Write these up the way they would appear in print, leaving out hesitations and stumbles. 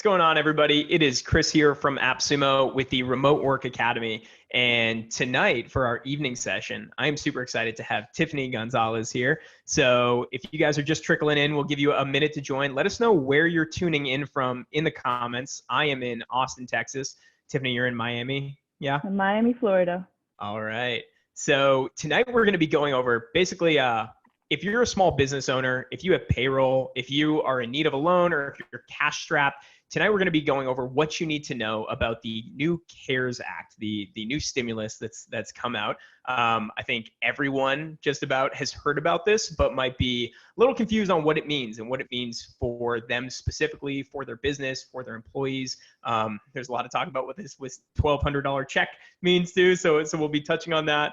What's going on, everybody? It is Chris here from AppSumo with the Remote Work Academy. And tonight for our evening session, I am super excited to have Tiffany Gonzalez here. So if you guys are just trickling in, we'll give you a minute to join. Let us know where you're tuning in from in the comments. I am in Austin, Texas. Tiffany, you're in Miami? Yeah? In Miami, Florida. All right. So tonight we're going to be going over basically if you're a small business owner, if you have payroll, if you are in need of a loan, or if you're cash strapped, tonight we're going to be going over what you need to know about the new CARES Act, the new stimulus that's come out. I think everyone just about has heard about this, but might be a little confused on what it means and what it means for them specifically, for their business, for their employees. There's a lot of talk about what this $1,200 check means too, so we'll be touching on that.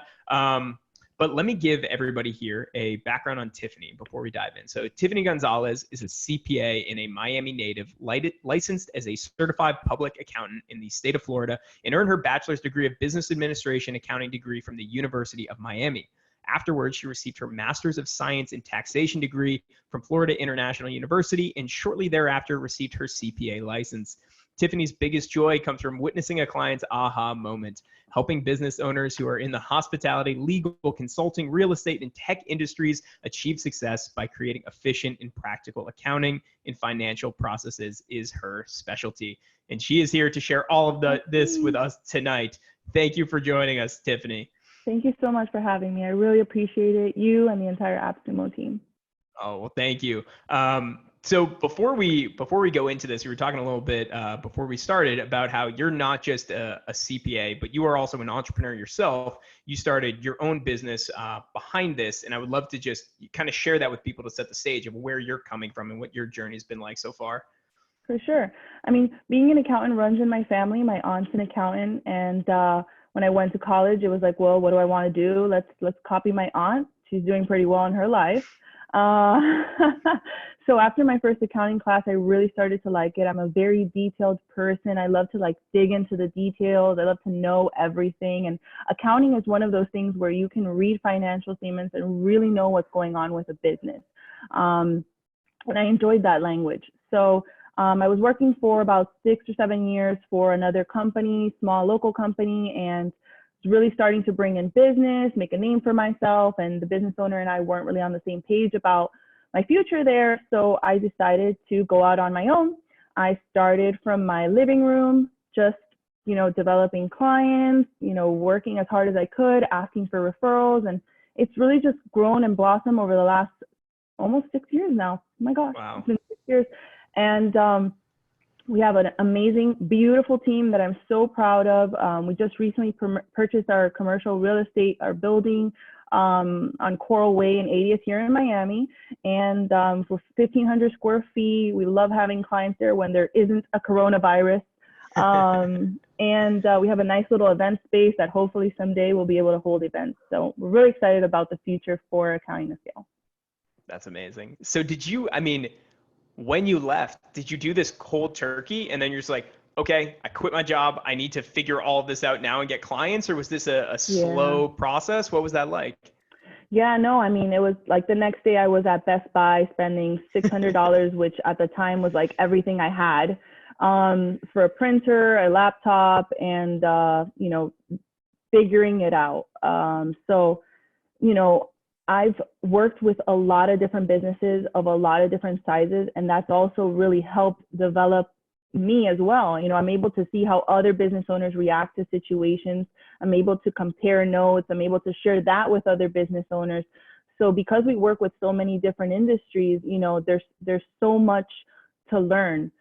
But let me give everybody here a background on Tiffany before we dive in. So Tiffany Gonzalez is a CPA and a Miami native, licensed as a certified public accountant in the state of Florida, and earned her bachelor's degree of business administration accounting degree from the University of Miami. Afterwards, she received her master's of science in taxation degree from Florida International University, and shortly thereafter received her CPA license. Tiffany's biggest joy comes from witnessing a client's aha moment, helping business owners who are in the hospitality, legal, consulting, real estate, and tech industries achieve success by creating efficient and practical accounting and financial processes is her specialty. And she is here to share all of this with us tonight. Thank you for joining us, Tiffany. Thank you so much for having me. I really appreciate it, you and the entire AppSumo team. Oh, well, thank you. So before we go into this, we were talking a little bit before we started about how you're not just a CPA, but you are also an entrepreneur yourself. You started your own business behind this, and I would love to just kind of share that with people to set the stage of where you're coming from and what your journey's been like so far. For sure. I mean, being an accountant runs in my family. My aunt's an accountant, and when I went to college, it was like, well, what do I want to do? Let's copy my aunt. She's doing pretty well in her life. So after my first accounting class, I really started to like it. I'm a very detailed person. I love to dig into the details. I love to know everything. And accounting is one of those things where you can read financial statements and really know what's going on with a business. And I enjoyed that language. So I was working for about 6 or 7 years for another company, small local company, and really starting to bring in business, make a name for myself, and the business owner and I weren't really on the same page about my future there. So I decided to go out on my own. I started from my living room, just, developing clients, working as hard as I could, asking for referrals. And it's really just grown and blossomed over the last almost 6 years now. Oh my gosh, wow. It's been 6 years. And we have an amazing, beautiful team that I'm so proud of. We just recently purchased our commercial real estate, our building on Coral Way in 80th here in Miami. And for 1,500 square feet, we love having clients there when there isn't a coronavirus. And we have a nice little event space that hopefully someday we'll be able to hold events. So we're really excited about the future for Accounting to Scale. That's amazing. So when you left, did you do this cold turkey and then you're just like, okay, I quit my job. I need to figure all of this out now and get clients? Or was this a slow process? What was that like? Yeah, no, I mean, it was like the next day I was at Best Buy spending $600, which at the time was like everything I had, for a printer, a laptop, and, figuring it out. I've worked with a lot of different businesses of a lot of different sizes, and that's also really helped develop me as well. I'm able to see how other business owners react to situations. I'm able to compare notes. I'm able to share that with other business owners. So because we work with so many different industries, there's so much to learn.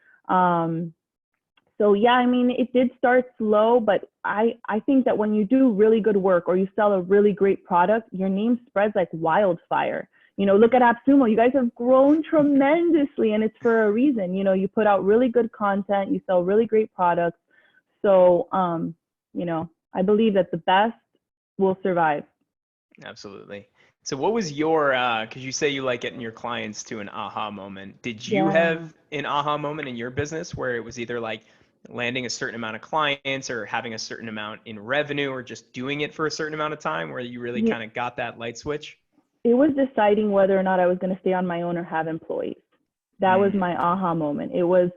So yeah, I mean, it did start slow, but I think that when you do really good work or you sell a really great product, your name spreads like wildfire. Look at AppSumo. You guys have grown tremendously, and it's for a reason. You put out really good content, you sell really great products. So, I believe that the best will survive. Absolutely. So what was your, because you say you like getting your clients to an aha moment. Did you have an aha moment in your business where it was either like landing a certain amount of clients or having a certain amount in revenue or just doing it for a certain amount of time where you really kind of got that light switch? It was deciding whether or not I was going to stay on my own or have employees. That was my aha moment. It was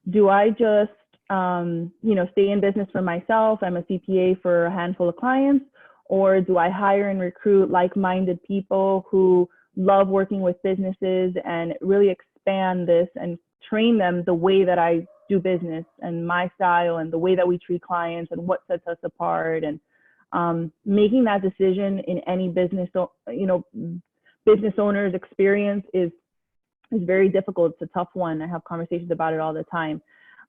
Do I just, stay in business for myself? I'm a CPA for a handful of clients, or do I hire and recruit like-minded people who love working with businesses and really expand this and train them the way that I do business and my style and the way that we treat clients and what sets us apart? And making that decision in any business owner's experience is very difficult. It's a tough one. I have conversations about it all the time.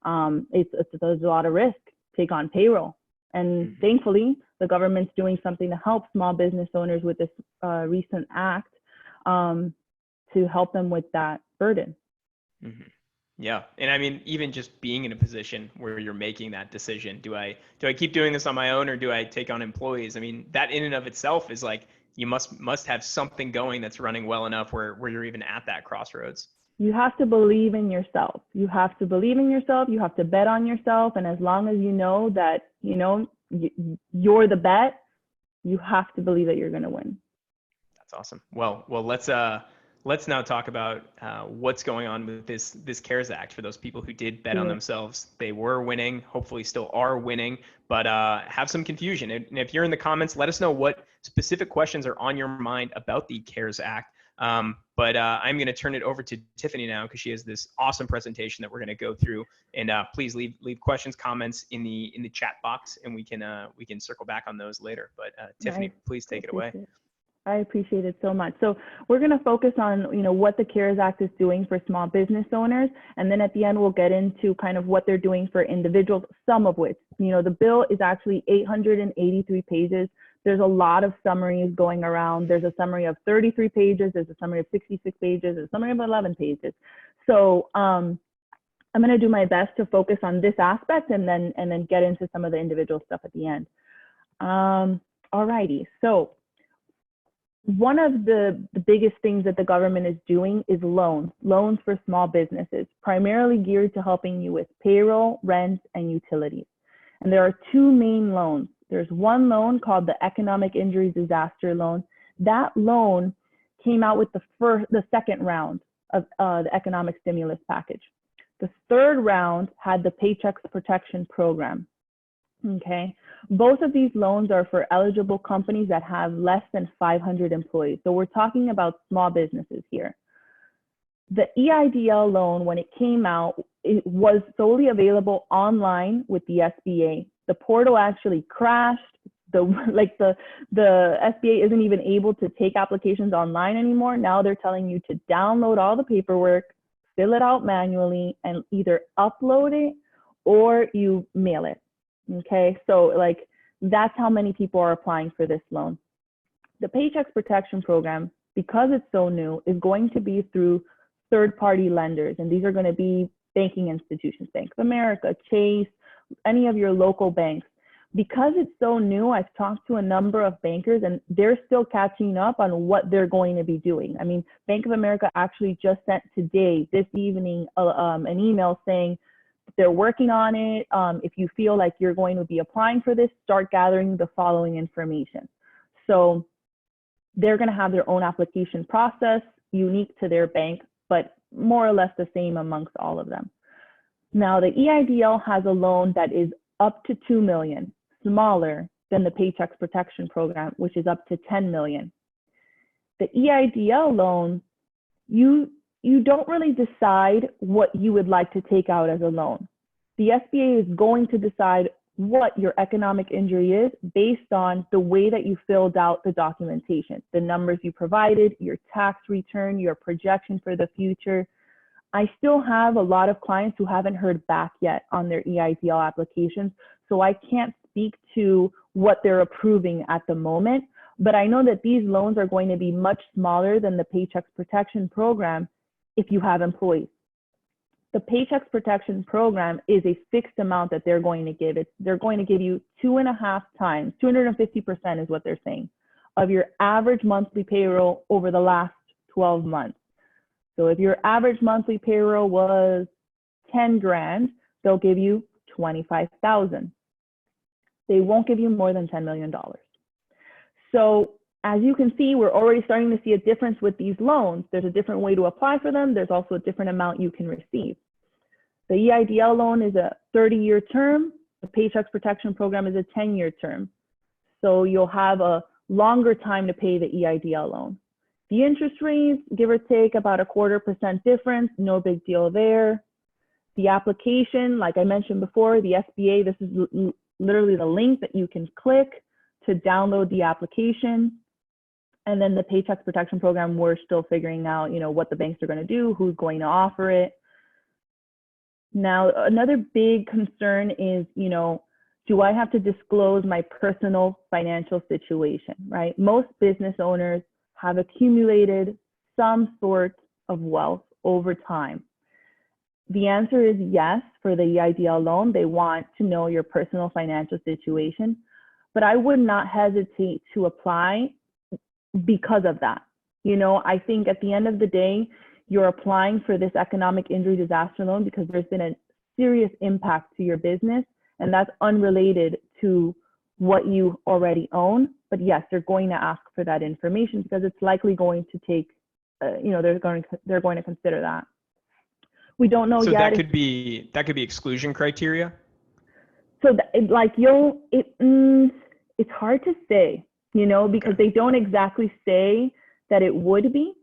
There's a lot of risk. Take on payroll. And thankfully, the government's doing something to help small business owners with this recent act to help them with that burden. Mm-hmm. Yeah. And I mean, even just being in a position where you're making that decision, do I keep doing this on my own, or do I take on employees? I mean, that in and of itself is like, you must have something going that's running well enough where you're even at that crossroads. You have to believe in yourself. You have to believe in yourself. You have to bet on yourself. And as long as you know that, you're the bet, you have to believe that you're going to win. That's awesome. Well, let's now talk about what's going on with this CARES Act for those people who did bet on themselves. They were winning, hopefully still are winning, but have some confusion. And if you're in the comments, let us know what specific questions are on your mind about the CARES Act. But I'm going to turn it over to Tiffany now, because she has this awesome presentation that we're going to go through. And please leave questions, comments in the chat box, and we can circle back on those later. But Tiffany, please take it away. I appreciate it so much. So we're going to focus on, what the CARES Act is doing for small business owners. And then at the end, we'll get into kind of what they're doing for individuals, some of which, the bill is actually 883 pages. There's a lot of summaries going around. There's a summary of 33 pages. There's a summary of 66 pages. There's a summary of 11 pages. So I'm going to do my best to focus on this aspect and then get into some of the individual stuff at the end. Alrighty. So one of the biggest things that the government is doing is loans for small businesses, primarily geared to helping you with payroll, rent, and utilities. And there are two main loans. There's one loan called the Economic Injury Disaster Loan. That loan came out with the second round of the economic stimulus package. The third round had the Paycheck Protection Program. Okay, both of these loans are for eligible companies that have less than 500 employees. So we're talking about small businesses here. The EIDL loan, when it came out, it was solely available online with the SBA. The portal actually crashed. The SBA isn't even able to take applications online anymore. Now they're telling you to download all the paperwork, fill it out manually, and either upload it or you mail it. Okay, so that's how many people are applying for this loan. The Paycheck Protection Program, because it's so new, is going to be through third-party lenders, and these are going to be banking institutions, Bank of America, Chase, any of your local banks. Because it's so new, I've talked to a number of bankers, and they're still catching up on what they're going to be doing. I mean, Bank of America actually just sent today, this evening, an email saying they're working on it. If you feel like you're going to be applying for this, start gathering the following information. So they're going to have their own application process, unique to their bank, but more or less the same amongst all of them. Now, the EIDL has a loan that is up to $2 million, smaller than the Paycheck Protection Program, which is up to $10 million. The EIDL loan, you don't really decide what you would like to take out as a loan. The SBA is going to decide what your economic injury is based on the way that you filled out the documentation, the numbers you provided, your tax return, your projection for the future. I still have a lot of clients who haven't heard back yet on their EIDL applications, so I can't speak to what they're approving at the moment, but I know that these loans are going to be much smaller than the Paycheck Protection Program if you have employees. The Paycheck Protection Program is a fixed amount that they're going to give. They're going to give you 2.5 times, 250% is what they're saying, of your average monthly payroll over the last 12 months. So if your average monthly payroll was 10 grand, they'll give you 25,000. They won't give you more than $10 million. So as you can see, we're already starting to see a difference with these loans. There's a different way to apply for them. There's also a different amount you can receive. The EIDL loan is a 30-year term. The Paycheck Protection Program is a 10-year term. So you'll have a longer time to pay the EIDL loan. The interest rates, give or take about 0.25% difference, no big deal there. The application, like I mentioned before, the SBA, this is literally the link that you can click to download the application. And then the Paycheck Protection Program, we're still figuring out, what the banks are going to do, who's going to offer it. Now, another big concern is, do I have to disclose my personal financial situation, right? Most business owners have accumulated some sort of wealth over time. The answer is yes for the EIDL loan. They want to know your personal financial situation, but I would not hesitate to apply because of that. I think at the end of the day, you're applying for this economic injury disaster loan because there's been a serious impact to your business, and that's unrelated to what you already own. But yes, they're going to ask for that information because it's likely going to take, they're going to consider that. We don't know yet. So that could be exclusion criteria. So it's hard to say, because they don't exactly say that it would be,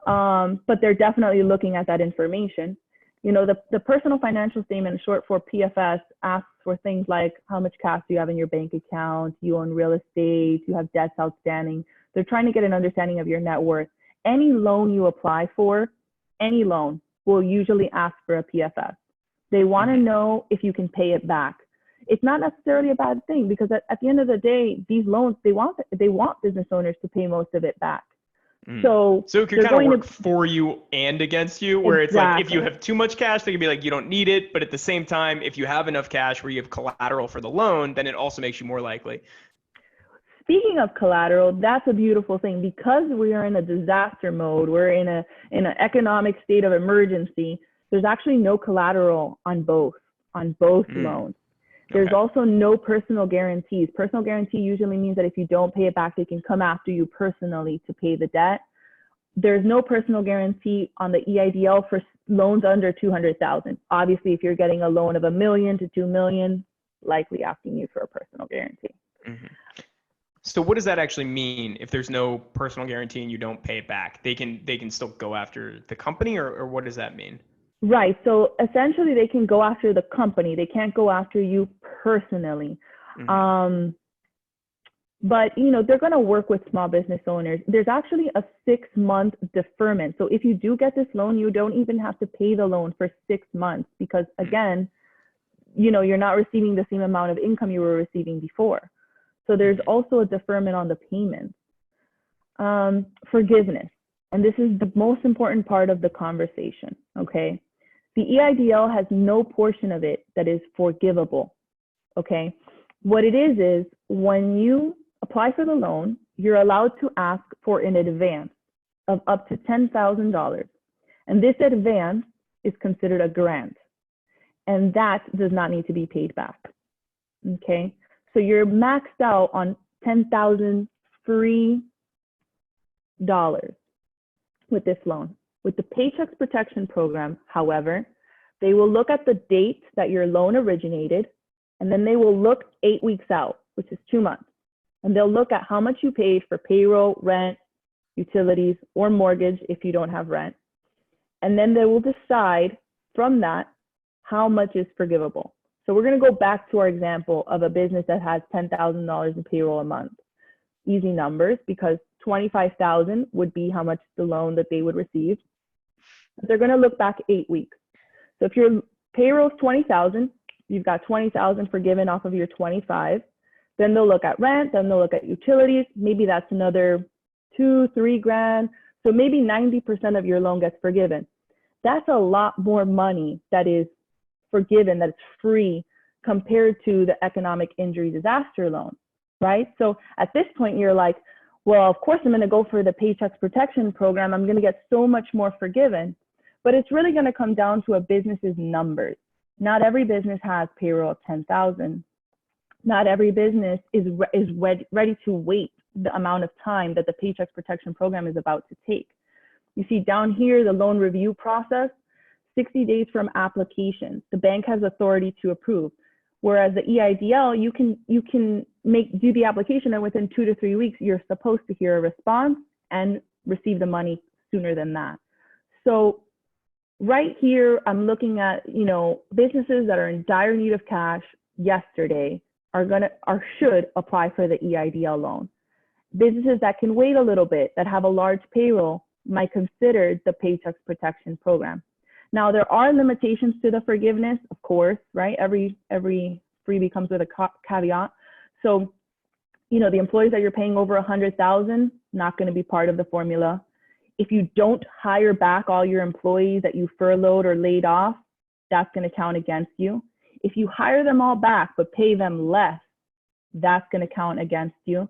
but they're definitely looking at that information. The personal financial statement, short for PFS, asks for things like how much cash do you have in your bank account, you own real estate, you have debts outstanding. They're trying to get an understanding of your net worth. Any loan you apply for, any loan, will usually ask for a PFS. They want to know if you can pay it back. It's not necessarily a bad thing because at the end of the day, these loans, they want business owners to pay most of it back. So it could kind of work for you and against you, where it's like if you have too much cash, they can be like, you don't need it. But at the same time, if you have enough cash where you have collateral for the loan, then it also makes you more likely. Speaking of collateral, that's a beautiful thing because we are in a disaster mode. We're in an economic state of emergency. There's actually no collateral on both loans. There's also no personal guarantees. Personal guarantee usually means that if you don't pay it back, they can come after you personally to pay the debt. There's no personal guarantee on the EIDL for loans under $200,000. Obviously, if you're getting a loan of $1 million to $2 million, likely asking you for a personal guarantee. So what does that actually mean if there's no personal guarantee and you don't pay it back? They can still go after the company, or what does that mean? Right. So essentially they can go after the company. They can't go after you personally. But, they're going to work with small business owners. There's actually a 6-month deferment. So if you do get this loan, you don't even have to pay the loan for 6 months because, again, you're not receiving the same amount of income you were receiving before. So there's also a deferment on the payments. Forgiveness. And this is the most important part of the conversation, okay? The EIDL has no portion of it that is forgivable, okay? What it is when you apply for the loan, you're allowed to ask for an advance of up to $10,000. And this advance is considered a grant. And that does not need to be paid back, okay? So you're maxed out on $10,000 free dollars with this loan. With the Paycheck Protection Program, however, they will look at the date that your loan originated, and then they will look 8 weeks out, which is 2 months. And they'll look at how much you paid for payroll, rent, utilities, or mortgage if you don't have rent. And then they will decide from that how much is forgivable. So we're going to go back to our example of a business that has $10,000 in payroll a month. Easy numbers, because $25,000 would be how much the loan that they would receive. They're going to look back 8 weeks. So if your payroll is $20,000, you've got $20,000 forgiven off of your $25,000. Then they'll look at rent, then they'll look at utilities. Maybe that's another $2,000-3,000. So maybe 90% of your loan gets forgiven. That's a lot more money that is forgiven, that's free compared to the economic injury disaster loan, right? So at this point, you're like, well, of course I'm going to go for the Paycheck Protection Program. I'm going to get so much more forgiven. But it's really going to come down to a business's numbers. Not every business has payroll of $10,000. Not every business is ready to wait the amount of time that the Paycheck Protection Program is about to take. You see down here, the loan review process. 60 days from application. The bank has authority to approve. Whereas the EIDL, you can do the application, and within 2 to 3 weeks, you're supposed to hear a response and receive the money sooner than that. So right here, I'm looking at, businesses that are in dire need of cash yesterday should apply for the EIDL loan. Businesses that can wait a little bit, that have a large payroll, might consider the Paycheck Protection Program. Now, there are limitations to the forgiveness, of course, right? Every freebie comes with a caveat. So, the employees that you're paying over $100,000, not going to be part of the formula. If you don't hire back all your employees that you furloughed or laid off, that's going to count against you. If you hire them all back but pay them less, that's going to count against you.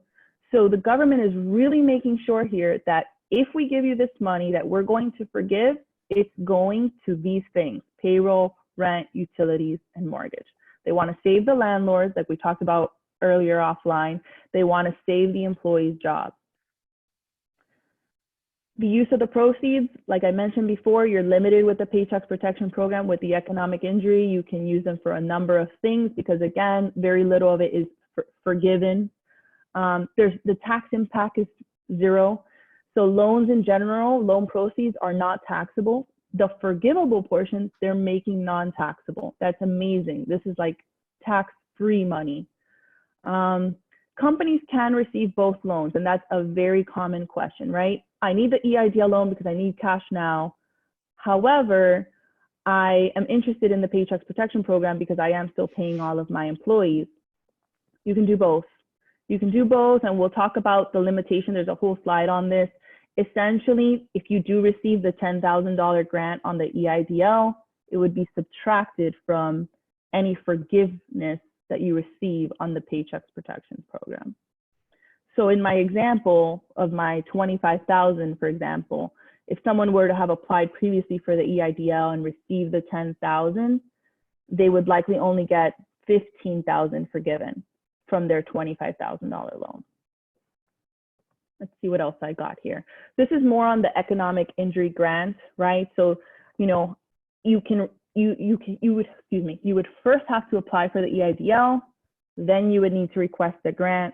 So the government is really making sure here that if we give you this money that we're going to forgive, it's going to these things: payroll, rent, utilities, and mortgage. They want to save the landlords, like we talked about earlier offline. They want to save the employees' jobs. The use of the proceeds, like I mentioned before, you're limited with the Paycheck Protection Program. With the economic injury, you can use them for a number of things because, again, very little of it is forgiven. The tax impact is zero. So loans in general, loan proceeds are not taxable. The forgivable portions, they're making non-taxable. That's amazing. This is like tax-free money. Companies can receive both loans, and that's a very common question, right? I need the EIDL loan because I need cash now. However, I am interested in the Paycheck Protection Program because I am still paying all of my employees. You can do both. You can do both, and we'll talk about the limitation. There's a whole slide on this. Essentially, if you do receive the $10,000 grant on the EIDL, it would be subtracted from any forgiveness that you receive on the Paycheck Protection Program. So in my example of my $25,000, for example, if someone were to have applied previously for the EIDL and received the $10,000, they would likely only get $15,000 forgiven from their $25,000 loan. Let's see what else I got here. This is more on the economic injury grant, right? So, you would first have to apply for the EIDL, then you would need to request the grant.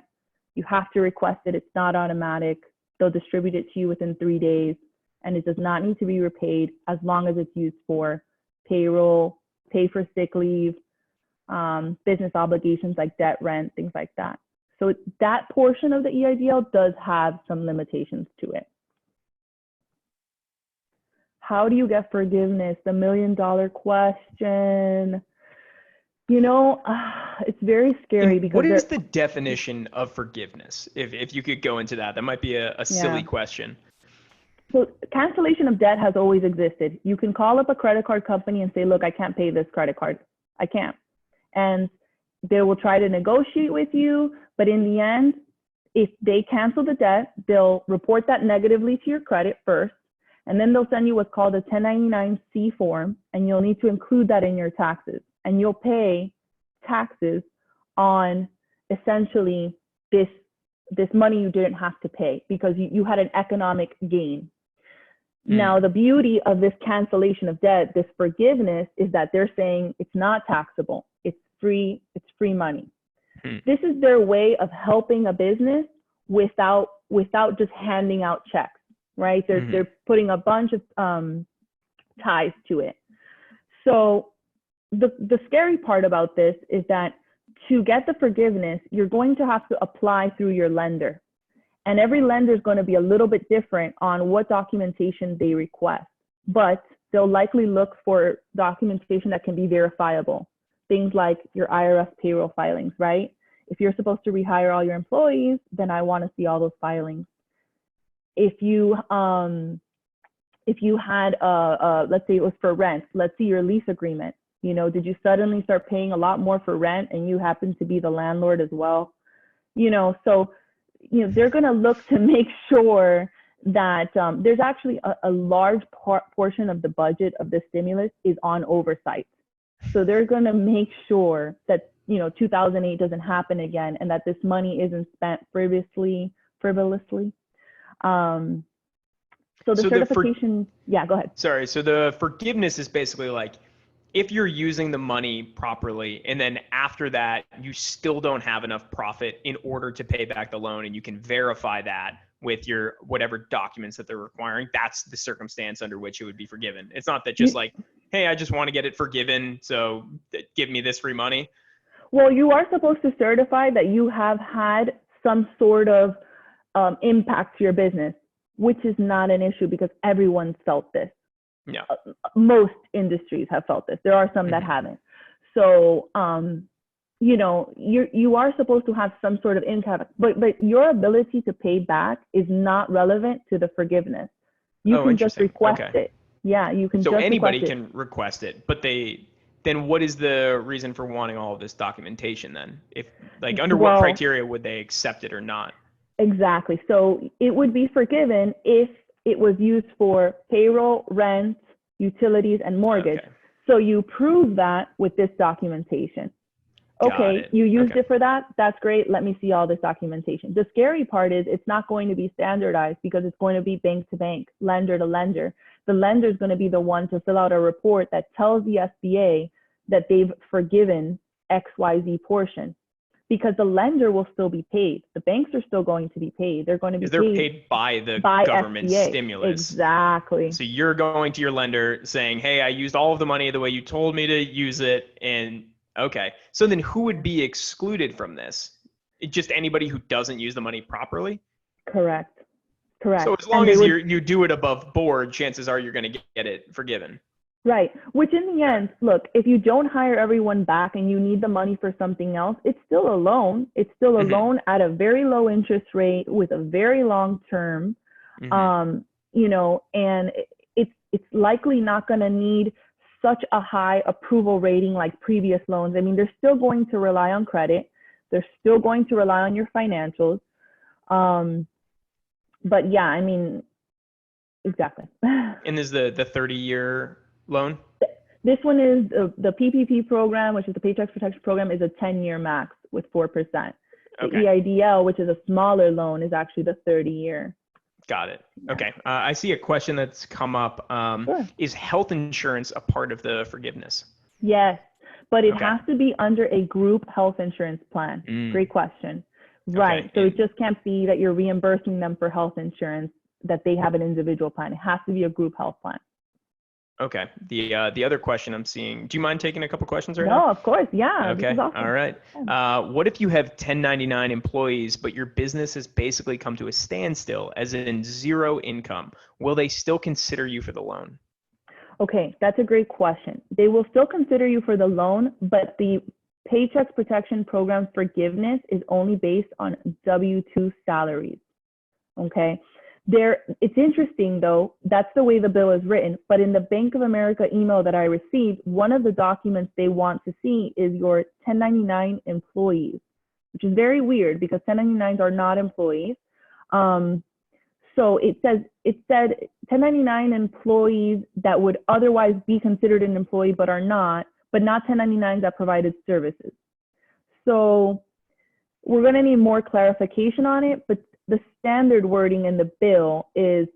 You have to request it. It's not automatic. They'll distribute it to you within 3 days, and it does not need to be repaid as long as it's used for payroll, pay for sick leave, business obligations like debt, rent, things like that. So that portion of the EIDL does have some limitations to it. How do you get forgiveness? The $1,000,000 question. It's very scary because what is the definition of forgiveness? If you could go into that, that might be a silly question. So cancellation of debt has always existed. You can call up a credit card company and say, look, I can't pay this credit card. I can't. And they will try to negotiate with you. But in the end, if they cancel the debt, they'll report that negatively to your credit first. And then they'll send you what's called a 1099-C form, and you'll need to include that in your taxes. And you'll pay taxes on essentially this money you didn't have to pay because you had an economic gain. Now, the beauty of this cancellation of debt, this forgiveness, is that they're saying it's not taxable. It's free money. This is their way of helping a business without just handing out checks, right? They're putting a bunch of ties to it. So the scary part about this is that to get the forgiveness, you're going to have to apply through your lender. And every lender is going to be a little bit different on what documentation they request. But they'll likely look for documentation that can be verifiable. Things like your IRS payroll filings, right? If you're supposed to rehire all your employees, then I want to see all those filings. If you had let's say it was for rent, let's see your lease agreement. Did you suddenly start paying a lot more for rent and you happen to be the landlord as well? They're going to look to make sure that there's actually a large portion of the budget of the stimulus is on oversight. So they're going to make sure that 2008 doesn't happen again, and that this money isn't spent frivolously. So the So certification, yeah, go ahead. sorry, so the forgiveness is basically like if you're using the money properly and then after that you still don't have enough profit in order to pay back the loan and you can verify that with your whatever documents that they're requiring, that's the circumstance under which it would be forgiven. It's not that just like, hey, I just want to get it forgiven, so give me this free money. Well, you are supposed to certify that you have had some sort of impact to your business, which is not an issue because everyone's felt this. Yeah. Most industries have felt this. There are some that haven't. So, you know, you are supposed to have some sort of income, but your ability to pay back is not relevant to the forgiveness. You can just request it. Yeah, you can. So just anybody can request it, but then what is the reason for wanting all of this documentation then? If like under what criteria would they accept it or not? Exactly. So it would be forgiven if it was used for payroll, rent, utilities, and mortgage. Okay. So you prove that with this documentation. Okay, you used it for that. That's great. Let me see all this documentation. The scary part is it's not going to be standardized because it's going to be bank to bank, lender to lender. The lender is going to be the one to fill out a report that tells the SBA that they've forgiven XYZ portion, because the lender will still be paid. The banks are still going to be paid. They're going to be paid by the government SBA. Stimulus. Exactly. So you're going to your lender saying, hey, I used all of the money the way you told me to use it. And okay. So then who would be excluded from this? Just anybody who doesn't use the money properly? Correct. So as long as you do it above board, chances are you're going to get it forgiven. Right. Which in the end, look, if you don't hire everyone back and you need the money for something else, it's still a loan. It's still a loan at a very low interest rate with a very long term. You know, and it's likely not going to need such a high approval rating like previous loans. I mean, they're still going to rely on credit. They're still going to rely on your financials. But yeah, I mean, exactly. And is the 30-year loan? This one is the PPP program, which is the Paycheck Protection Program, is a 10-year max with 4%. The EIDL, which is a smaller loan, is actually the 30-year. Got it. Okay. I see a question that's come up. Sure. Is health insurance a part of the forgiveness? Yes, but it has to be under a group health insurance plan. Great question. Right. So it just can't be that you're reimbursing them for health insurance, that they have an individual plan. It has to be a group health plan. Okay. The other question I'm seeing, do you mind taking a couple questions right now? No, of course. Yeah. Okay. Awesome. All right. What if you have 1099 employees, but your business has basically come to a standstill, as in zero income? Will they still consider you for the loan? Okay, that's a great question. They will still consider you for the loan, but the Paycheck Protection Program forgiveness is only based on W-2 salaries. Okay. It's interesting though, that's the way the bill is written, but in the Bank of America email that I received, one of the documents they want to see is your 1099 employees, which is very weird because 1099s are not employees. So it said 1099 employees that would otherwise be considered an employee but are not, but not 1099s that provided services. So we're going to need more clarification on it, but the standard wording in the bill is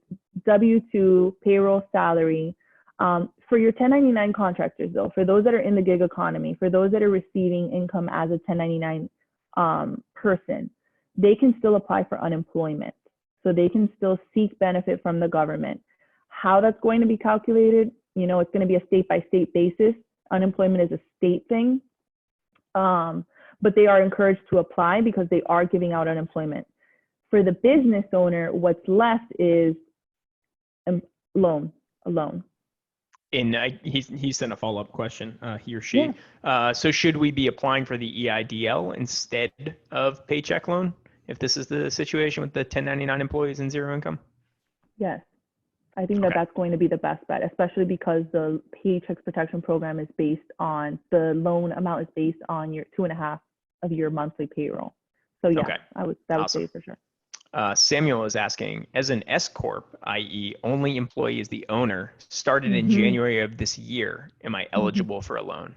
W-2 payroll salary. For your 1099 contractors though, for those that are in the gig economy, for those that are receiving income as a 1099 person, they can still apply for unemployment. So they can still seek benefit from the government. How that's going to be calculated, you know, it's going to be a state by state basis. Unemployment is a state thing, but they are encouraged to apply because they are giving out unemployment. For the business owner, what's left is a loan. And he sent a follow-up question, he or she. Yeah. So should we be applying for the EIDL instead of paycheck loan if this is the situation with the 1099 employees and zero income? Yes. I think that's going to be the best bet, especially because the Paycheck Protection Program is based on, the loan amount is based on your 2.5 of your monthly payroll. So yeah, that would say for sure. Samuel is asking, as an S Corp, i.e. only employee is the owner, started in January of this year, am I eligible for a loan?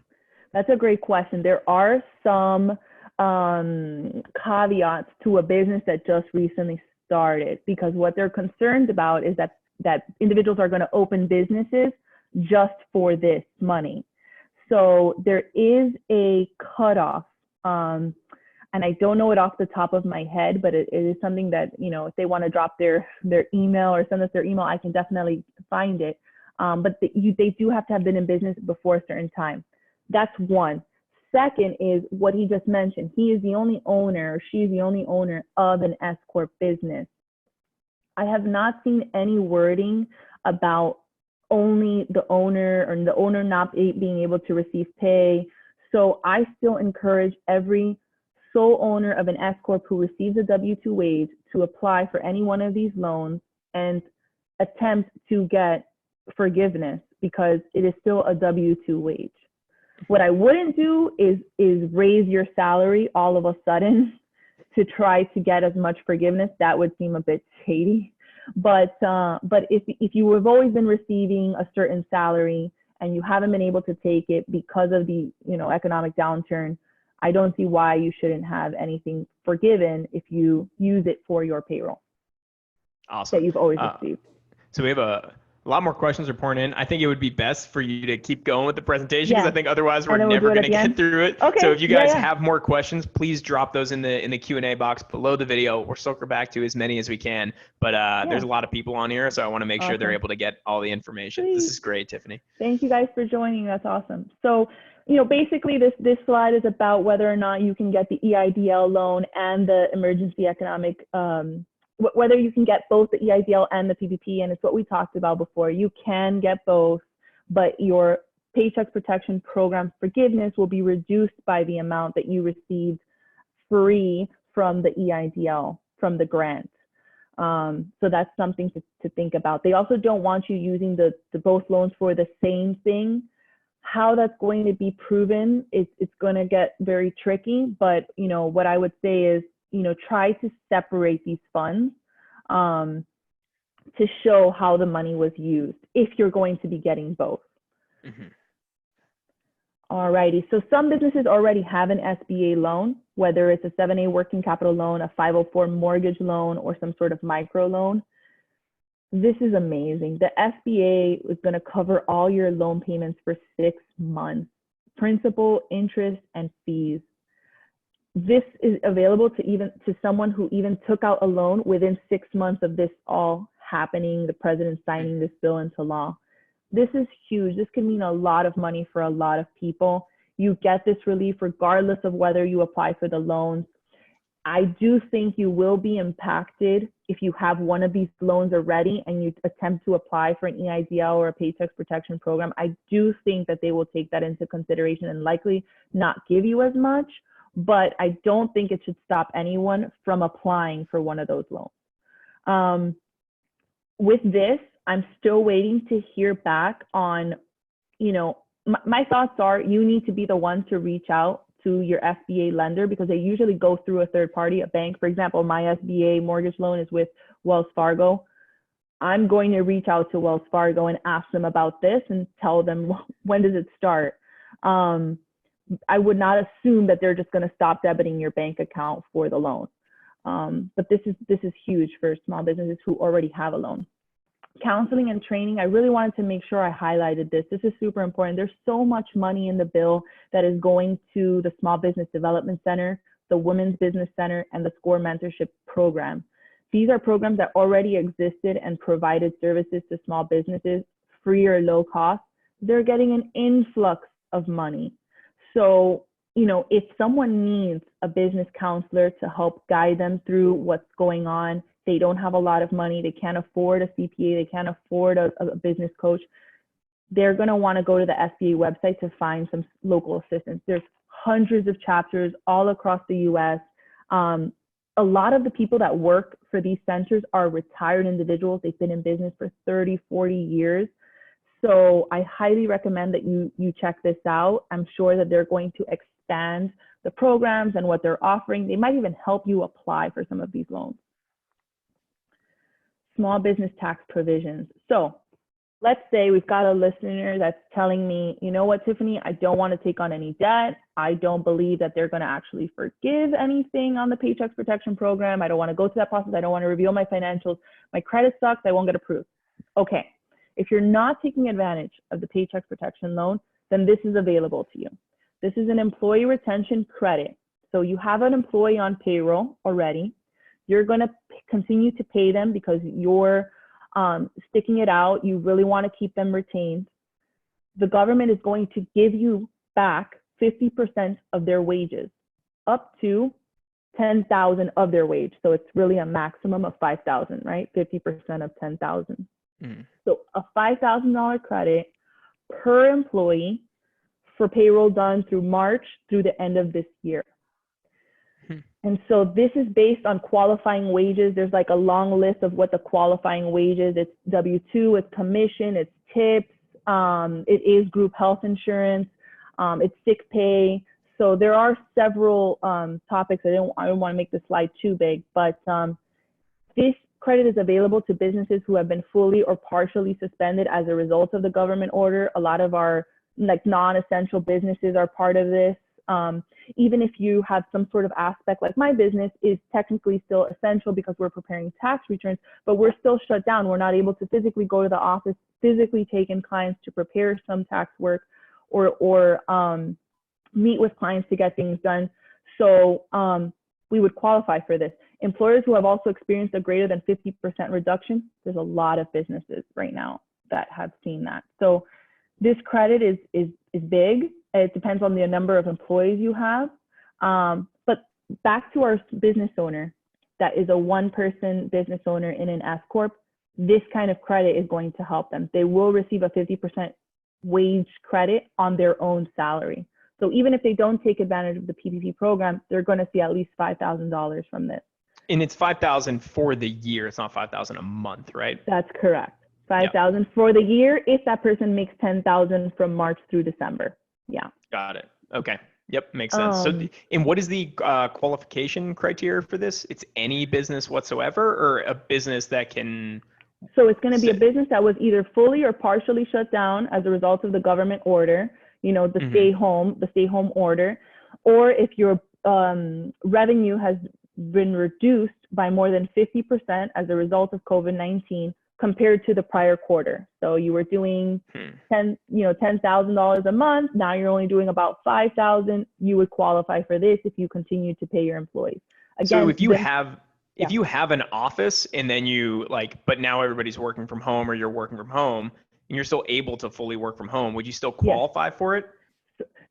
That's a great question. There are some caveats to a business that just recently started, because what they're concerned about is that that individuals are going to open businesses just for this money. So there is a cutoff, and I don't know it off the top of my head, but it is something that, you know, if they want to drop their email or send us their email, I can definitely find it. But they do have to have been in business before a certain time. That's one. Second is what he just mentioned. He is the only owner, or she is the only owner of an S Corp business. I have not seen any wording about only the owner or the owner not being able to receive pay. So I still encourage every sole owner of an S Corp who receives a W-2 wage to apply for any one of these loans and attempt to get forgiveness, because it is still a W-2 wage. What I wouldn't do is raise your salary all of a sudden to try to get as much forgiveness. That would seem a bit shady. But if you have always been receiving a certain salary and you haven't been able to take it because of the, you know, economic downturn, I don't see why you shouldn't have anything forgiven if you use it for your payroll. Awesome. That you've always received. So we have a lot more questions are pouring in. I think it would be best for you to keep going with the presentation, because I think otherwise we're never going to get through it. Okay. So if you guys have more questions, please drop those in the Q&A box below the video. We'll circle back to as many as we can. But there's a lot of people on here, so I want to make sure they're able to get all the information. Please. This is great, Tiffany. Thank you guys for joining. That's awesome. So, you know, basically this slide is about whether or not you can get the EIDL loan and the emergency economic whether you can get both the EIDL and the PPP, and it's what we talked about before. You can get both, but your Paycheck Protection Program forgiveness will be reduced by the amount that you received free from the EIDL, from the grant. So that's something to think about. They also don't want you using the both loans for the same thing. How that's going to be proven, it's going to get very tricky, but you know, what I would say is, you know, try to separate these funds to show how the money was used if you're going to be getting both. Alrighty, so some businesses already have an SBA loan, whether it's a 7A working capital loan, a 504 mortgage loan, or some sort of micro loan. This is amazing. The SBA is going to cover all your loan payments for 6 months, principal, interest, and fees. This is available to someone who even took out a loan within 6 months of this all happening, the president signing this bill into law. This is huge. This can mean a lot of money for a lot of people. You get this relief regardless of whether you apply for the loans. I do think you will be impacted if you have one of these loans already and you attempt to apply for an EIDL or a Paycheck Protection Program. I do think that they will take that into consideration and likely not give you as much, but I don't think it should stop anyone from applying for one of those loans. With this, I'm still waiting to hear back on, you know, my thoughts are you need to be the one to reach out to your SBA lender, because they usually go through a third party, a bank. For example, my SBA mortgage loan is with Wells Fargo. I'm going to reach out to Wells Fargo and ask them about this and tell them, when does it start? I would not assume that they're just going to stop debiting your bank account for the loan. But this is huge for small businesses who already have a loan. Counseling and training, I really wanted to make sure I highlighted this. This is super important. There's so much money in the bill that is going to the Small Business Development Center, the Women's Business Center, and the SCORE Mentorship Program. These are programs that already existed and provided services to small businesses free or low cost. They're getting an influx of money. So, you know, if someone needs a business counselor to help guide them through what's going on, they don't have a lot of money, they can't afford a CPA, they can't afford a business coach, they're going to want to go to the SBA website to find some local assistance. There's hundreds of chapters all across the US. A lot of the people that work for these centers are retired individuals. They've been in business for 30, 40 years. So I highly recommend that you check this out. I'm sure that they're going to expand the programs and what they're offering. They might even help you apply for some of these loans. Small business tax provisions. So let's say we've got a listener that's telling me, you know what, Tiffany, I don't want to take on any debt. I don't believe that they're going to actually forgive anything on the Paycheck Protection Program. I don't want to go through that process. I don't want to reveal my financials. My credit sucks. I won't get approved. Okay, if you're not taking advantage of the Paycheck Protection Loan, then this is available to you. This is an employee retention credit. So you have an employee on payroll already. You're going to continue to pay them because you're sticking it out. You really want to keep them retained. The government is going to give you back 50% of their wages, up to 10,000 of their wage. So it's really a maximum of 5,000, right? 50% of 10,000. So a $5,000 credit per employee for payroll done through March through the end of this year. And so this is based on qualifying wages. There's like a long list of what the qualifying wages. It's W-2, it's commission, it's tips, it is group health insurance, it's sick pay. So there are several topics. I don't want to make the slide too big, but this credit is available to businesses who have been fully or partially suspended as a result of the government order. A lot of our like non-essential businesses are part of this. Even if you have some sort of aspect, like my business is technically still essential because we're preparing tax returns, but we're still shut down. We're not able to physically go to the office, physically take in clients to prepare some tax work or meet with clients to get things done. So we would qualify for this. Employers who have also experienced a greater than 50% reduction, there's a lot of businesses right now that have seen that. So this credit is big. It depends on the number of employees you have. But back to our business owner that is a one-person business owner in an S Corp, this kind of credit is going to help them. They will receive a 50% wage credit on their own salary. So even if they don't take advantage of the PPP program, they're going to see at least $5,000 from this. And it's $5,000 for the year. It's not $5,000 a month, right? That's correct. $5,000 for the year if that person makes $10,000 from March through December. Yeah. Got it. Okay. Yep. Makes sense. So, and what is the qualification criteria for this? It's any business whatsoever, or a business that can. So it's going to be a business that was either fully or partially shut down as a result of the government order, you know, the stay home order, or if your revenue has been reduced by more than 50% as a result of COVID-19 compared to the prior quarter. So you were doing $10,000 a month. Now you're only doing about $5,000. You would qualify for this if you continue to pay your employees. Again, so if you have an office and then but now everybody's working from home or you're working from home and you're still able to fully work from home, would you still qualify for it?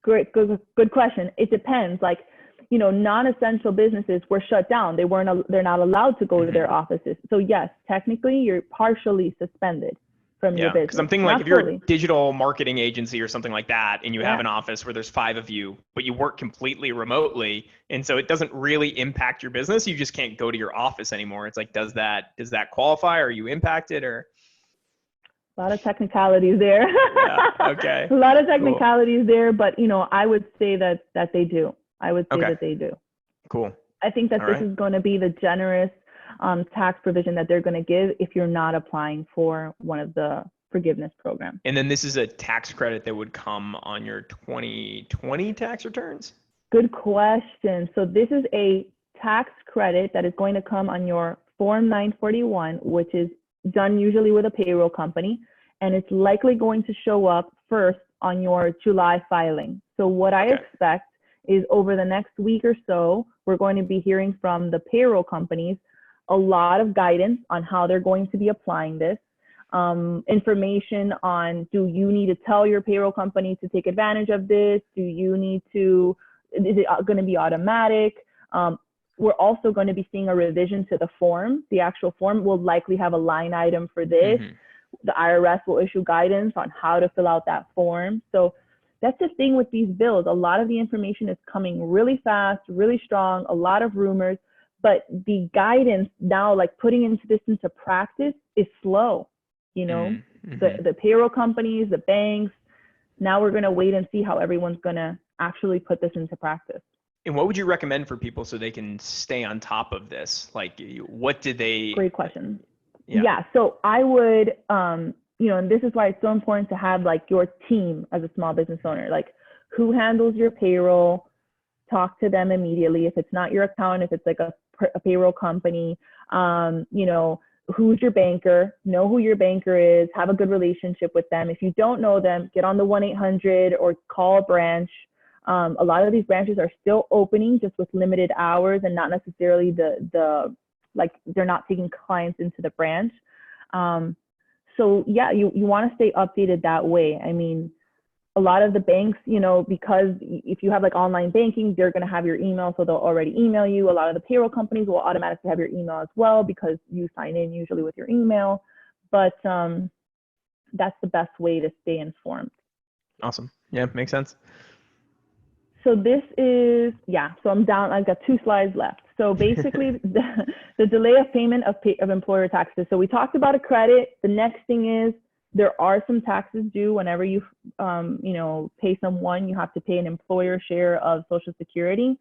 Great, good question. It depends. Like, you know, non-essential businesses were shut down. They're not allowed to go to their offices. So yes, technically you're partially suspended from your business. Because I'm thinking like if you're a digital marketing agency or something like that, and you have an office where there's 5 of you, but you work completely remotely, and so it doesn't really impact your business. You just can't go to your office anymore. It's like, does that qualify? Are you impacted or? A lot of technicalities there. Okay. A lot of technicalities there, but you know, I would say that they do. I would say that they do. Cool. I think that this is going to be the generous tax provision that they're going to give if you're not applying for one of the forgiveness programs. And then this is a tax credit that would come on your 2020 tax returns? Good question. So this is a tax credit that is going to come on your Form 941, which is done usually with a payroll company, and it's likely going to show up first on your July filing. So what I expect is over the next week or so, we're going to be hearing from the payroll companies a lot of guidance on how they're going to be applying this, information on, do you need to tell your payroll company to take advantage of this? Is it going to be automatic? We're also going to be seeing a revision to the form. The actual form will likely have a line item for this. The IRS will issue guidance on how to fill out that form. So that's the thing with these bills. A lot of the information is coming really fast, really strong, a lot of rumors, but the guidance now, like putting this into practice, is slow. You know, the payroll companies, the banks, now we're going to wait and see how everyone's going to actually put this into practice. And what would you recommend for people so they can stay on top of this? Like, what did they? Great question. Yeah. So I would, you know, and this is why it's so important to have like your team as a small business owner, like who handles your payroll, talk to them immediately. If it's not your account, if it's like a payroll company, you know, who's your banker, know who your banker is, have a good relationship with them. If you don't know them, get on the 1-800 or call a branch. A lot of these branches are still opening just with limited hours and not necessarily like they're not taking clients into the branch. So yeah, you want to stay updated that way. I mean, a lot of the banks, you know, because if you have like online banking, they're going to have your email, so they'll already email you. A lot of the payroll companies will automatically have your email as well because you sign in usually with your email. But that's the best way to stay informed. Awesome. Yeah, makes sense. So this is, so I'm down, I've got 2 slides left. So basically the delay of payment of employer taxes. So we talked about a credit. The next thing is there are some taxes due whenever you, pay someone, you have to pay an employer share of Social Security.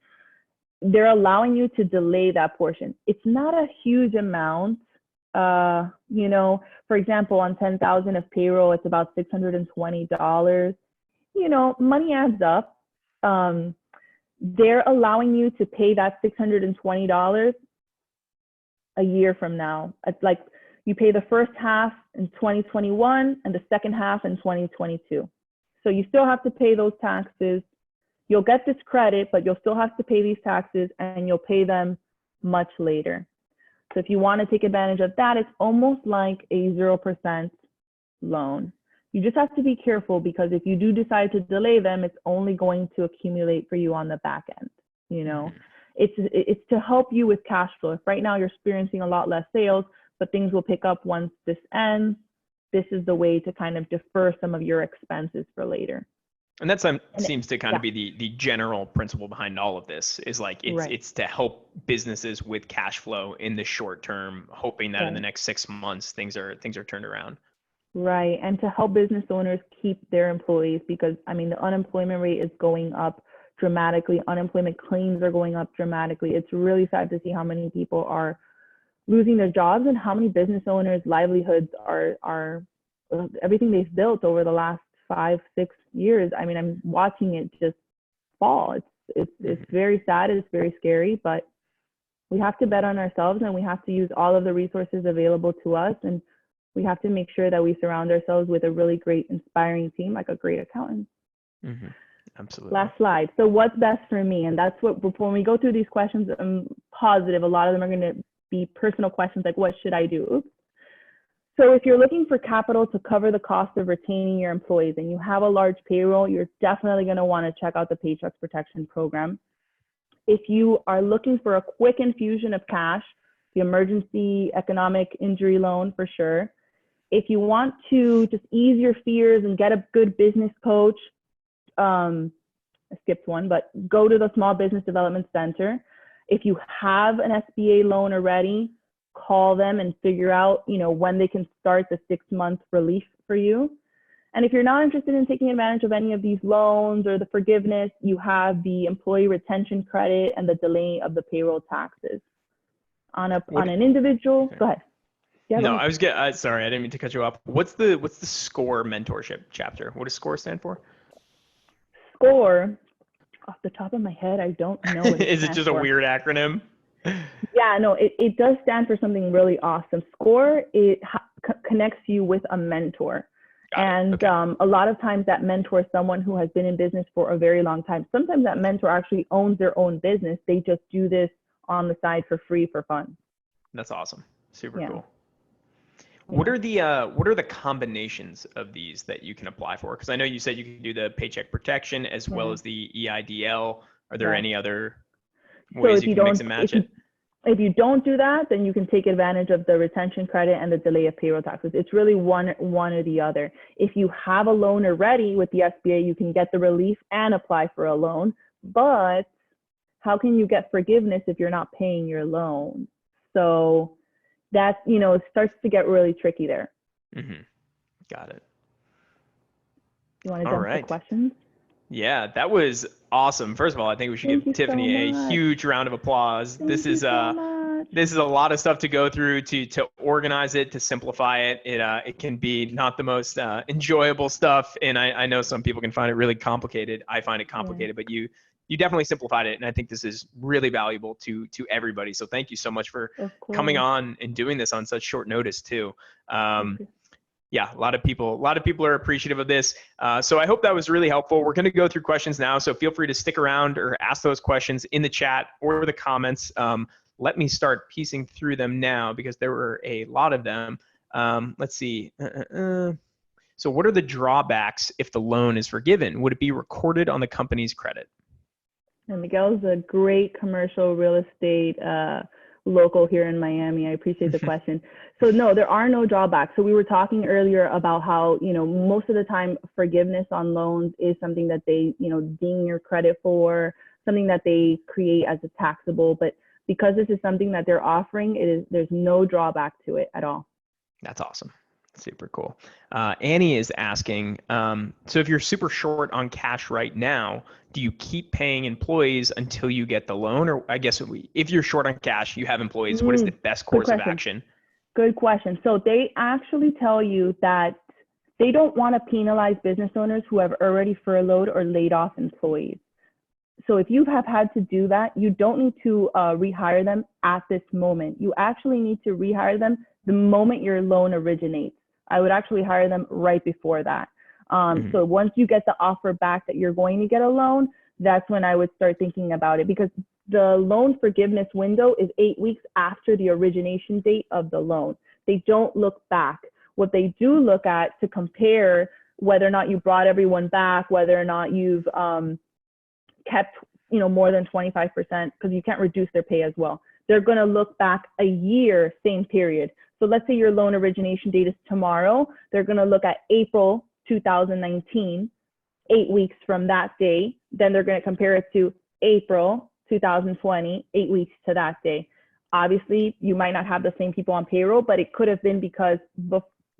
They're allowing you to delay that portion. It's not a huge amount. For example, on 10,000 of payroll, it's about $620. Money adds up. They're allowing you to pay that $620 a year from now. It's like you pay the first half in 2021 and the second half in 2022. So you still have to pay those taxes. You'll get this credit, but you'll still have to pay these taxes and you'll pay them much later. So if you want to take advantage of that, it's almost like a 0% loan. You just have to be careful because if you do decide to delay them, it's only going to accumulate for you on the back end. It's to help you with cash flow. If right now you're experiencing a lot less sales, but things will pick up once this ends, this is the way to kind of defer some of your expenses for later. And that seems to kind of be the general principle behind all of this is like it's to help businesses with cash flow in the short term, hoping that in the next 6 months things are turned around. Right. And to help business owners keep their employees, because I mean, the unemployment rate is going up dramatically. Unemployment claims are going up dramatically. It's really sad to see how many people are losing their jobs and how many business owners' livelihoods are everything they've built over the last 5-6 years. I mean, I'm watching it just fall. It's very sad. It's very scary, but we have to bet on ourselves and we have to use all of the resources available to us. And we have to make sure that we surround ourselves with a really great, inspiring team, like a great accountant. Mm-hmm. Absolutely. Last slide. So what's best for me? And that's what, before we go through these questions, I'm positive a lot of them are going to be personal questions like, what should I do? Oops. So if you're looking for capital to cover the cost of retaining your employees and you have a large payroll, you're definitely going to want to check out the Paycheck Protection Program. If you are looking for a quick infusion of cash, the emergency economic injury loan for sure. If you want to just ease your fears and get a good business coach, I skipped one, but go to the Small Business Development Center. If you have an SBA loan already, call them and figure out, when they can start the 6-month relief for you. And if you're not interested in taking advantage of any of these loans or the forgiveness, you have the employee retention credit and the delay of the payroll taxes. On an individual, go ahead. Yeah, no, I was sorry, I didn't mean to cut you off. What's the SCORE mentorship chapter? What does SCORE stand for? SCORE, off the top of my head, I don't know. Is it just a weird acronym? Yeah, no, it does stand for something really awesome. SCORE, it connects you with a mentor. And a lot of times that mentor is someone who has been in business for a very long time. Sometimes that mentor actually owns their own business. They just do this on the side for free, for fun. That's awesome. Super cool. What are the combinations of these that you can apply for? Because I know you said you can do the Paycheck Protection as well as the EIDL. Are there any other ways you can mix and match it? If you don't do that, then you can take advantage of the retention credit and the delay of payroll taxes. It's really one or the other. If you have a loan already with the SBA, you can get the relief and apply for a loan. But how can you get forgiveness if you're not paying your loan? So that's, it starts to get really tricky there. Mm-hmm. Got it. You want to jump to questions? Yeah, that was awesome. First of all, I think we should give Tiffany a huge round of applause. This is a lot of stuff to go through to organize it, to simplify it. It can be not the most enjoyable stuff, and I know some people can find it really complicated. I find it complicated, but you you definitely simplified it. And I think this is really valuable to everybody. So thank you so much for coming on and doing this on such short notice too. Yeah, a lot of people are appreciative of this. So I hope that was really helpful. We're going to go through questions now. So feel free to stick around or ask those questions in the chat or the comments. Let me start piecing through them now because there were a lot of them. Let's see. So what are the drawbacks if the loan is forgiven? Would it be recorded on the company's credit? And Miguel's a great commercial real estate local here in Miami. I appreciate the question. So no, there are no drawbacks. So we were talking earlier about how, most of the time forgiveness on loans is something that they, ding your credit for, something that they create as a taxable. But because this is something that they're offering, there's no drawback to it at all. That's awesome. Super cool. Annie is asking, so if you're super short on cash right now, do you keep paying employees until you get the loan? Or I guess if you're short on cash, you have employees, what is the best course of action? Good question. So they actually tell you that they don't want to penalize business owners who have already furloughed or laid off employees. So if you have had to do that, you don't need to rehire them at this moment. You actually need to rehire them the moment your loan originates. I would actually hire them right before that. So once you get the offer back that you're going to get a loan, that's when I would start thinking about it, because the loan forgiveness window is 8 weeks after the origination date of the loan. They don't look back. What they do look at to compare whether or not you brought everyone back, whether or not you've kept more than 25%, because you can't reduce their pay as well. They're going to look back a year, same period. So let's say your loan origination date is tomorrow. They're going to look at April 2019, 8 weeks from that day. Then they're going to compare it to April 2020, 8 weeks to that day. Obviously, you might not have the same people on payroll, but it could have been because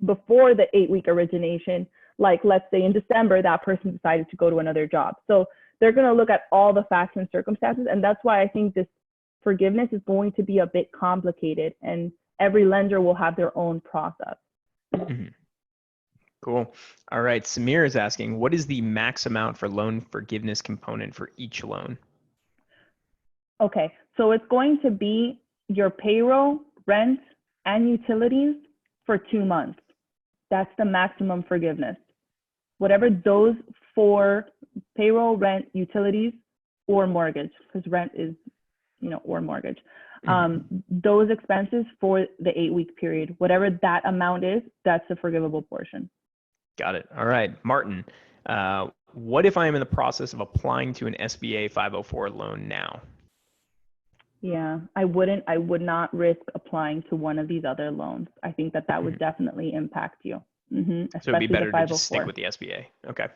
before the 8 week origination, like let's say in December, that person decided to go to another job. So they're going to look at all the facts and circumstances. And that's why I think this forgiveness is going to be a bit complicated, and every lender will have their own process. Cool. All right. Samir is asking, what is the max amount for loan forgiveness component for each loan? Okay. So it's going to be your payroll, rent, and utilities for 2 months. That's the maximum forgiveness. Whatever those 4, payroll, rent, utilities, or mortgage, because rent is, or mortgage. Those expenses for the 8 week period, whatever that amount is, that's the forgivable portion. Got it. All right. Martin, what if I am in the process of applying to an SBA 504 loan now? Yeah, I would not risk applying to one of these other loans. I think that would definitely impact you. So it'd be better to just stick with the SBA. Okay.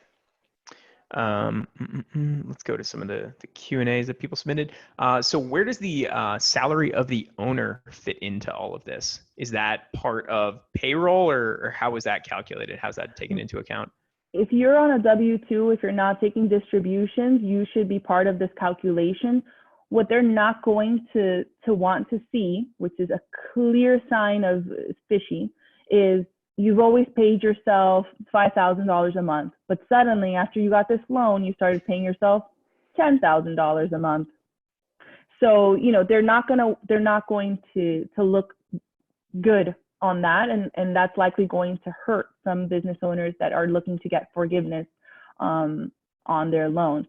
Let's go to some of the Q&As that people submitted. So where does the salary of the owner fit into all of this? Is that part of payroll, or how is that calculated? How's that taken into account? If you're on a W-2, if you're not taking distributions, you should be part of this calculation. What they're not going to want to see, which is a clear sign of fishy, is you've always paid yourself $5,000 a month, but suddenly after you got this loan, you started paying yourself $10,000 a month. So, they're not going to look good on that. And that's likely going to hurt some business owners that are looking to get forgiveness on their loans.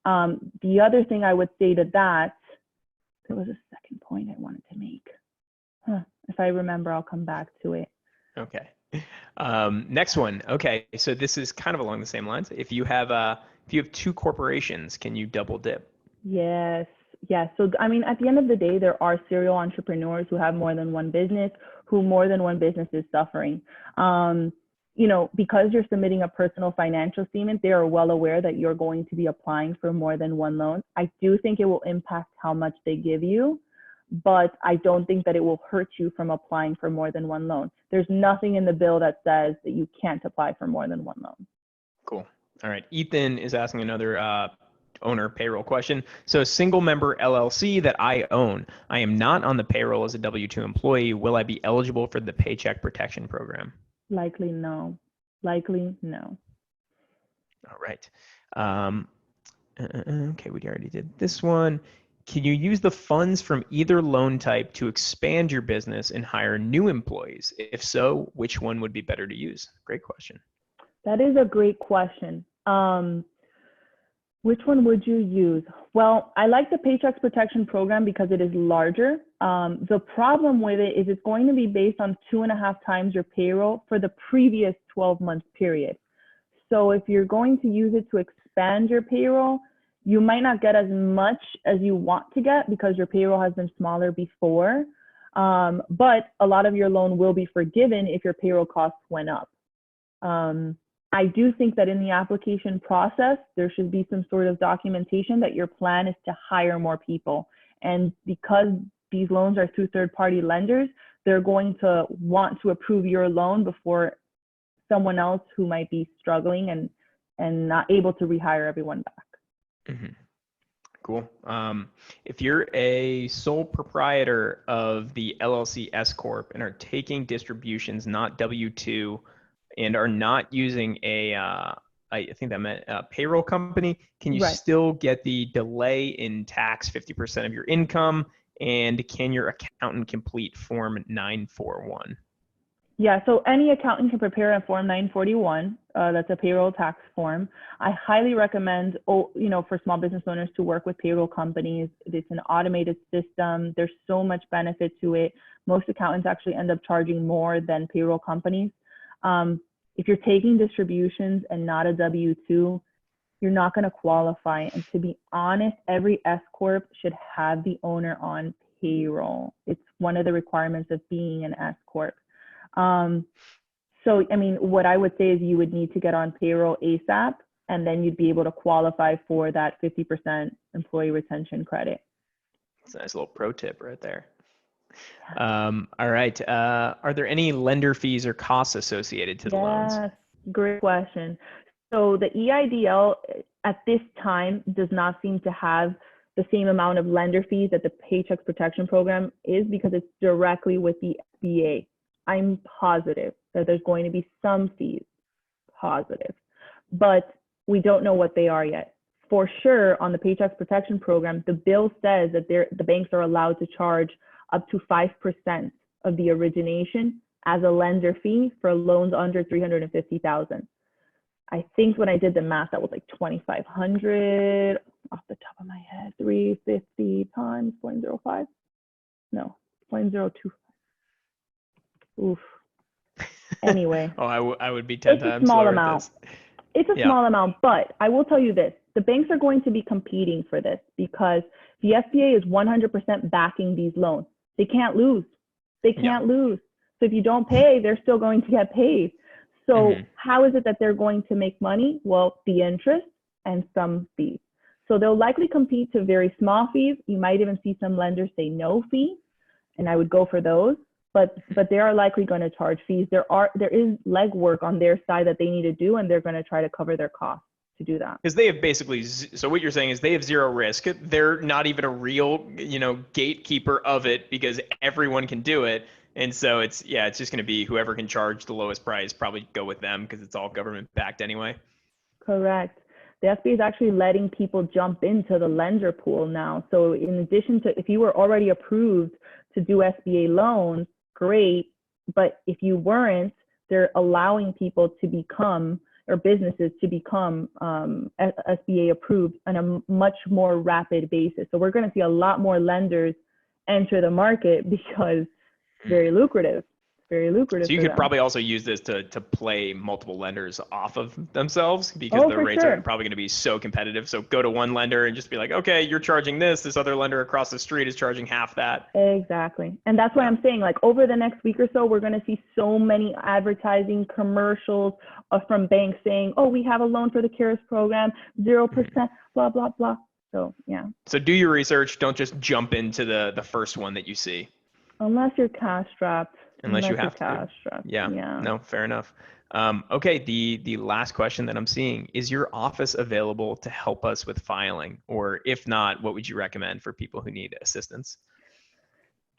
The other thing I would say to that, there was a second point I wanted to make. If I remember, I'll come back to it. Okay. Next one. Okay. So this is kind of along the same lines. If you have 2 corporations, can you double dip? Yes. So, I mean, at the end of the day, there are serial entrepreneurs who have more than one business, who more than one business is suffering. Because you're submitting a personal financial statement, they are well aware that you're going to be applying for more than one loan. I do think it will impact how much they give you, but I don't think that it will hurt you from applying for more than one loan. There's nothing in the bill that says that you can't apply for more than one loan. Cool. All right. Ethan is asking another owner payroll question. So single member LLC that I own, I am not on the payroll as a W-2 employee. Will I be eligible for the Paycheck Protection Program? Likely no. All right. Okay, we already did this one. Can you use the funds from either loan type to expand your business and hire new employees? If so, which one would be better to use? Great question. That is a great question. Which one would you use? Well, I like the Paycheck Protection Program because it is larger. The problem with it is it's going to be based on 2.5 times your payroll for the previous 12-month period. So if you're going to use it to expand your payroll, you might not get as much as you want to get because your payroll has been smaller before. But a lot of your loan will be forgiven if your payroll costs went up. I do think that in the application process, there should be some sort of documentation that your plan is to hire more people. And because these loans are through third-party lenders, they're going to want to approve your loan before someone else who might be struggling and not able to rehire everyone back. Mm-hmm. Cool. If you're a sole proprietor of the LLC S Corp and are taking distributions, not W-2, and are not using I think that meant a payroll company, can you still get the delay in tax 50% of your income? And can your accountant complete Form 941? Yeah, so any accountant can prepare a Form 941. That's a payroll tax form. I highly recommend, for small business owners to work with payroll companies. It's an automated system. There's so much benefit to it. Most accountants actually end up charging more than payroll companies. If you're taking distributions and not a W-2, you're not going to qualify. And to be honest, every S Corp should have the owner on payroll. It's one of the requirements of being an S Corp. So, what I would say is you would need to get on payroll ASAP, and then you'd be able to qualify for that 50% employee retention credit. That's a nice little pro tip right there. All right. Are there any lender fees or costs associated to the loans? Yes, great question. So the EIDL at this time does not seem to have the same amount of lender fees that the Paycheck Protection Program is because it's directly with the SBA. I'm positive that there's going to be some fees, but we don't know what they are yet. For sure, on the Paycheck Protection Program, the bill says that the banks are allowed to charge up to 5% of the origination as a lender fee for loans under $350,000. I think when I did the math, that was like $2,500 off the top of my head. 350 times 0.05? No, 0.025. Oof. Anyway. I would be 10 times a small lower amount. It's a small amount, but I will tell you this. The banks are going to be competing for this because the SBA is 100% backing these loans. They can't lose. They can't lose. So if you don't pay, they're still going to get paid. So how is it that they're going to make money? Well, the interest and some fees. So they'll likely compete to very small fees. You might even see some lenders say no fee, and I would go for those. But they are likely going to charge fees. There is legwork on their side that they need to do, and they're going to try to cover their costs to do that. Because they have basically, so what you're saying is they have zero risk. They're not even a real, gatekeeper of it because everyone can do it. And so it's just going to be whoever can charge the lowest price, probably go with them because it's all government backed anyway. Correct. The SBA is actually letting people jump into the lender pool now. So in addition to, if you were already approved to do SBA loans, great. But if you weren't, they're allowing people to become, or businesses to become SBA approved on a much more rapid basis. So we're going to see a lot more lenders enter the market because it's very lucrative. Very lucrative. So you could probably also use this to play multiple lenders off of themselves because the rates are probably going to be so competitive. So go to one lender and just be like, okay, you're charging this other lender across the street is charging half that. Exactly. And that's why I'm saying, like, over the next week or so, we're going to see so many advertising commercials from banks saying, oh, we have a loan for the CARES program, 0%, blah, blah, blah. So, yeah. So do your research. Don't just jump into the first one that you see. Unless you're cash strapped. Unless you have to. Yeah. No, fair enough. Okay. The last question that I'm seeing, is your office available to help us with filing? Or if not, what would you recommend for people who need assistance?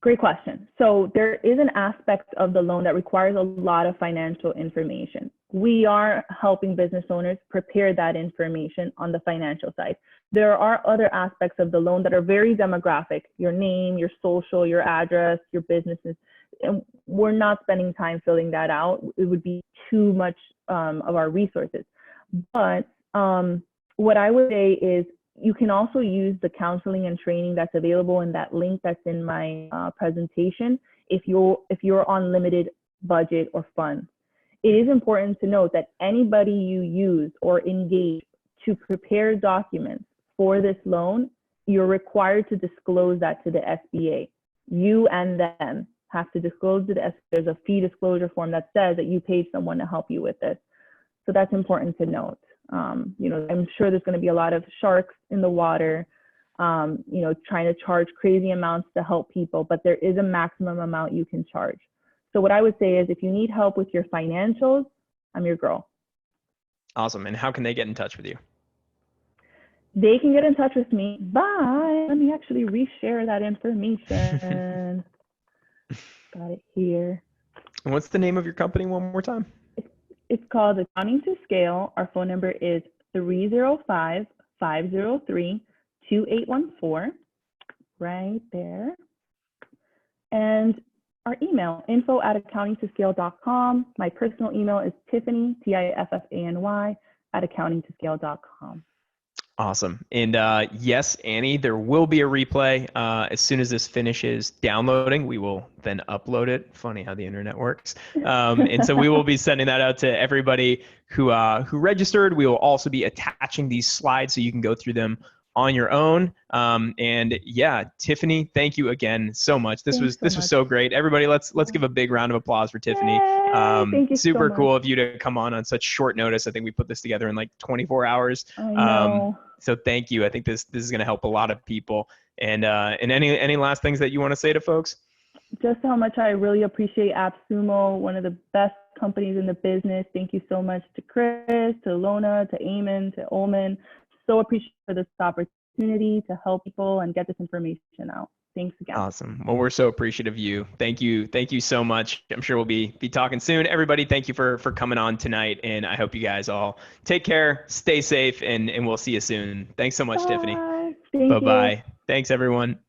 Great question. So there is an aspect of the loan that requires a lot of financial information. We are helping business owners prepare that information on the financial side. There are other aspects of the loan that are very demographic, your name, your social, your address, your businesses. And we're not spending time filling that out. It would be too much of our resources. But what I would say is you can also use the counseling and training that's available in that link that's in my presentation if you're on limited budget or funds. It is important to note that anybody you use or engage to prepare documents for this loan, you're required to disclose that to the SBA. You and them have to disclose to the SBA. There's a fee disclosure form that says that you paid someone to help you with this. So that's important to note. I'm sure there's going to be a lot of sharks in the water, trying to charge crazy amounts to help people, but there is a maximum amount you can charge. So what I would say is if you need help with your financials, I'm your girl. Awesome. And how can they get in touch with you? They can get in touch with me by, let me actually reshare that information. Got it here. And what's the name of your company one more time? It's called Accounting to Scale. Our phone number is 305-503-2814, right there. And our email, info@accountingtoscale.com. My personal email is Tiffany, Tiffany, @accountingtoscale.com. Awesome. And yes, Annie, there will be a replay. As soon as this finishes downloading, we will then upload it. Funny how the internet works. And so we will be sending that out to everybody who registered. We will also be attaching these slides so you can go through them on your own. And yeah, Tiffany, thank you again so much. This was so great. Everybody, let's give a big round of applause for Tiffany. Thank you Super so cool much. of you to come on such short notice. I think we put this together in like 24 hours. I know. So thank you. I think this is going to help a lot of people. And any last things that you want to say to folks? Just how much I really appreciate AppSumo, one of the best companies in the business. Thank you so much to Chris, to Lona, to Eamon, to Olman. So appreciate for this opportunity to help people and get this information out. Thanks again. Awesome. Well, we're so appreciative of you. Thank you. Thank you so much. I'm sure we'll be talking soon. Everybody, thank you for coming on tonight. And I hope you guys all take care, stay safe, and we'll see you soon. Thanks so much, Bye. Tiffany. Thank Bye-bye. you. Thanks, everyone.